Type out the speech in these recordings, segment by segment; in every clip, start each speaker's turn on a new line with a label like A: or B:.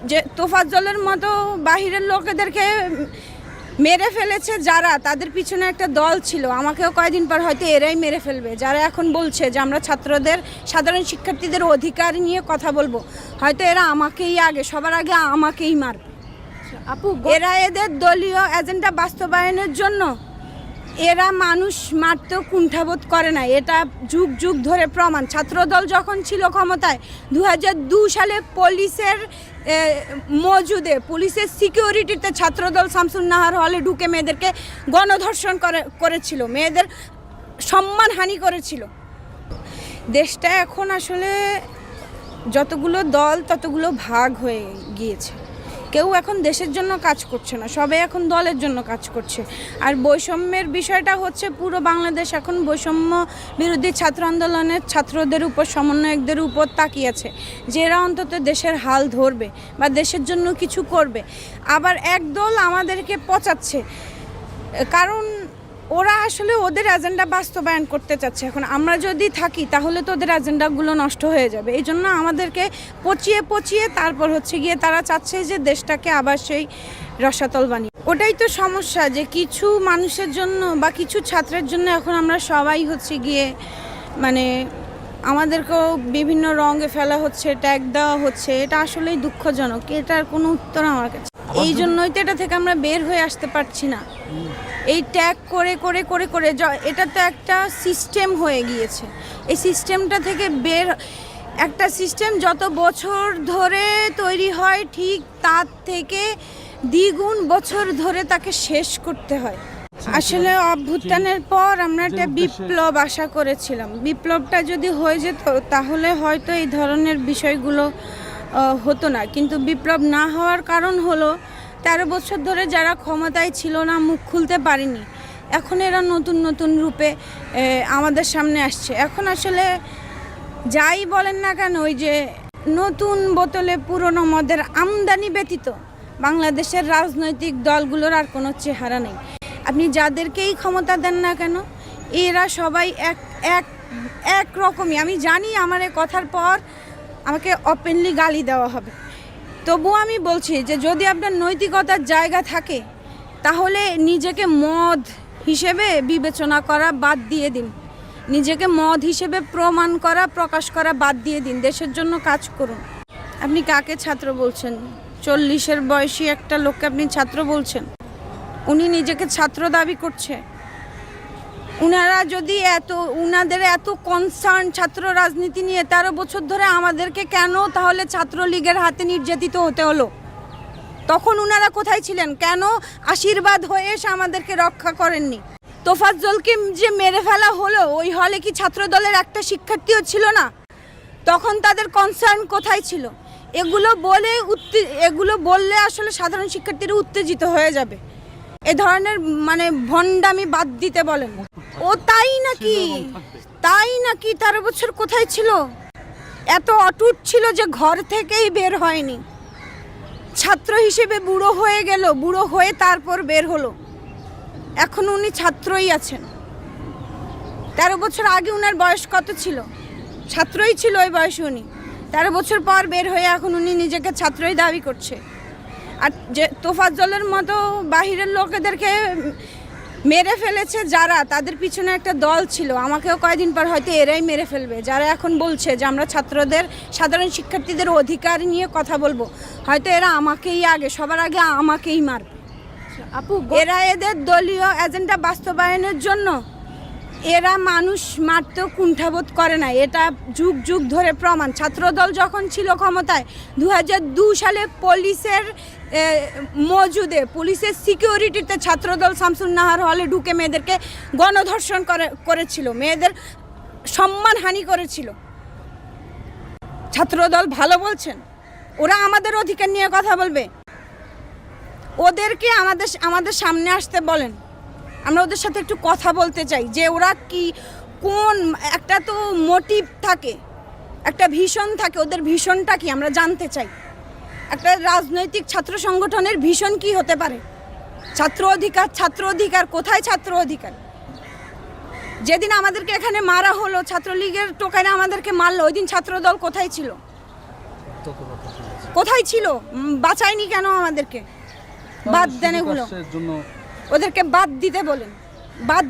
A: যে তোফাজ্জলের মতো বাহিরের লোকেদেরকে মেরে ফেলেছে যারা, তাদের পিছনে একটা দল ছিল। আমাকেও কয়েকদিন পর হয়তো এরাই মেরে ফেলবে, যারা এখন বলছে যে আমরা ছাত্রদের, সাধারণ শিক্ষার্থীদের অধিকার নিয়ে কথা বলবো। হয়তো এরা আমাকেই আগে, সবার আগে আমাকেই মারবে।
B: আপু,
A: এরা এদের দলীয় এজেন্ডা বাস্তবায়নের জন্য এরা মানুষ মারতেও কুণ্ঠাবোধ করে না। এটা যুগ যুগ ধরে প্রমাণ। ছাত্রদল যখন ছিল ক্ষমতায় 2002 সালে পুলিশের মজুদে, পুলিশের সিকিউরিটিতে ছাত্রদল শামসুন নাহার হলে ঢুকে মেয়েদেরকে গণধর্ষণ করেছিল, মেয়েদের সম্মানহানি করেছিল। দেশটা এখন আসলে যতগুলো দল ততগুলো ভাগ হয়ে গিয়েছে। কেউ এখন দেশের জন্য কাজ করছে না, সবাই এখন দলের জন্য কাজ করছে। আর বৈষম্যের বিষয়টা হচ্ছে পুরো বাংলাদেশ এখন বৈষম্য বিরোধী ছাত্র আন্দোলনের ছাত্রদের উপর, সমন্বয়কদের উপর তাকিয়েছে, যে এরা অন্তত দেশের হাল ধরবে বা দেশের জন্য কিছু করবে। আবার এক দল আমাদেরকে পচাচ্ছে, কারণ ওরা আসলে ওদের এজেন্ডা বাস্তবায়ন করতে চাচ্ছে। এখন আমরা যদি থাকি তাহলে তো ওদের এজেন্ডাগুলো নষ্ট হয়ে যাবে। এই জন্য আমাদেরকে পচিয়ে তারপর হচ্ছে গিয়ে তারা চাচ্ছে যে দেশটাকে আবার সেই রসাতল বানিয়ে। ওটাই তো সমস্যা, যে কিছু মানুষের জন্য বা কিছু ছাত্রের জন্য এখন আমরা সবাই হচ্ছে গিয়ে মানে আমাদেরকেও বিভিন্ন রঙে ফেলা হচ্ছে, ট্যাগ দেওয়া হচ্ছে। এটা আসলেই দুঃখজনক, এটার কোনো উত্তর আমার কাছে। এই জন্যই তো এটা থেকে আমরা বের হয়ে আসতে পারছি না। এই ট্যাগ করে করে করে করে এটা তো একটা সিস্টেম হয়ে গিয়েছে। এই সিস্টেমটা থেকে একটা সিস্টেম যত বছর ধরে তৈরি হয়, ঠিক তার থেকে দ্বিগুণ বছর ধরে তাকে শেষ করতে হয়। আসলে অভ্যুত্থানের পর আমরা একটা বিপ্লব আশা করেছিলাম। বিপ্লবটা যদি হয়ে যেত তাহলে হয়তো এই ধরনের বিষয়গুলো হতো না। কিন্তু বিপ্লব না হওয়ার কারণ হলো 13 বছর ধরে যারা ক্ষমতায় ছিল না, মুখ খুলতে পারেনি, এখন এরা নতুন নতুন রূপে আমাদের সামনে আসছে। এখন আসলে যাই বলেন না কেন, ওই যে নতুন বোতলে পুরনো মদের আমদানি ব্যতীত বাংলাদেশের রাজনৈতিক দলগুলোর আর কোনো চেহারা নেই। আপনি যাদেরকেই ক্ষমতা দেন না কেন, এরা সবাই এক রকমই। আমি জানি আমার এই কথার পর আমাকে ওপেনলি গালি দেওয়া হবে, তবুও আমি বলছি যে যদি আপনার নৈতিকতার জায়গা থাকে তাহলে নিজেকে মদ হিসেবে বিবেচনা করা বাদ দিয়ে দিন, নিজেকে মদ হিসেবে প্রমাণ করা, প্রকাশ করা বাদ দিয়ে দিন, দেশের জন্য কাজ করুন। আপনি কাকে ছাত্র বলছেন? 40-এর বয়সী একটা লোককে আপনি ছাত্র বলছেন? উনি নিজেকে ছাত্র দাবি করছে। উনারা যদি উনাদের এত কনসার্ন ছাত্র রাজনীতি নিয়ে, 13 বছর ধরে আমাদেরকে কেন তাহলে ছাত্রলীগের হাতে নির্যাতিত হতে হলো? তখন উনারা কোথায় ছিলেন? কেন আশীর্বাদ হয়ে এসে আমাদেরকে রক্ষা করেননি? তোফাজ্জলকে যে মেরে ফেলা হলো, ওই হলে কি ছাত্র দলের একটা শিক্ষার্থীও ছিল না? তখন তাদের কনসার্ন কোথায় ছিল? এগুলো বললে আসলে সাধারণ শিক্ষার্থীরা উত্তেজিত হয়ে যাবে। এ ধরনের মানে ভণ্ডামি বাদ দিতে বলেন। ও তাই নাকি 13 বছর কোথায় ছিল? এত অটুট ছিল যে ঘর থেকেই বের হয়নি। ছাত্র হিসেবে বুড়ো হয়ে গেল, বুড়ো হয়ে তারপর বের হলো। এখন উনি ছাত্রই আছেন। 13 বছর আগে উনার বয়স কত ছিল? ছাত্রই ছিল ওই বয়সে উনি। 13 বছর পর বের হয়ে এখন উনি নিজেকে ছাত্রই দাবি করছে। আর যে তোফাজ্জলের মতো বাহিরের লোকেদেরকে মেরে ফেলেছে যারা, তাদের পিছনে একটা দল ছিল। আমাকেও কয়েকদিন পর হয়তো এরাই মেরে ফেলবে, যারা এখন বলছে যে আমরা ছাত্রদের, সাধারণ শিক্ষার্থীদের অধিকার নিয়ে কথা বলবো। হয়তো এরা আমাকেই আগে, সবার আগে আমাকেই মারবে।
B: আপু,
A: এরা এদের দলীয় এজেন্ডা বাস্তবায়নের জন্য এরা মানুষ মারতেও কুণ্ঠাবোধ করে না। এটা যুগ যুগ ধরে প্রমাণ। ছাত্রদল যখন ছিল ক্ষমতায় 2002 সালে পুলিশের মজুদে, পুলিশের সিকিউরিটিতে ছাত্রদল শামসুন নাহার হলে ঢুকে মেয়েদেরকে গণধর্ষণ করেছিল, মেয়েদের সম্মানহানি করেছিল। ছাত্রদল ভালো বলছেন? ওরা আমাদের অধিকার নিয়ে কথা বলবে? ওদেরকে আমাদের সামনে আসতে বলেন, আমরা ওদের সাথে একটু কথা বলতে চাই যে ওরা কি, কোন একটা তো মোটিভ থাকে, একটা ভিশন থাকে, ওদের ভিশনটা কি আমরা জানতে চাই। একটা রাজনৈতিক ছাত্র সংগঠনের ভিশন কি হতে পারে? ছাত্র অধিকার কোথায়? ছাত্র অধিকার যেদিন আমাদেরকে এখানে মারা হলো, ছাত্রলীগের টোকাইরা আমাদেরকে মারলো, ওই দিন ছাত্রদল কোথায় ছিল? কোথায় ছিল? বাঁচায়নি কেন আমাদেরকে? বাদ দেন এগুলো, ওদেরকে বাদ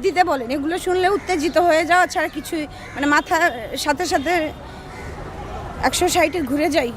A: দিতে বলেন। এগুলো শুনলে উত্তেজিত হয়ে যাওয়া ছাড়া কিছুই, মানে মাথার সাথে সাথে 160-এ ঘুরে যাই।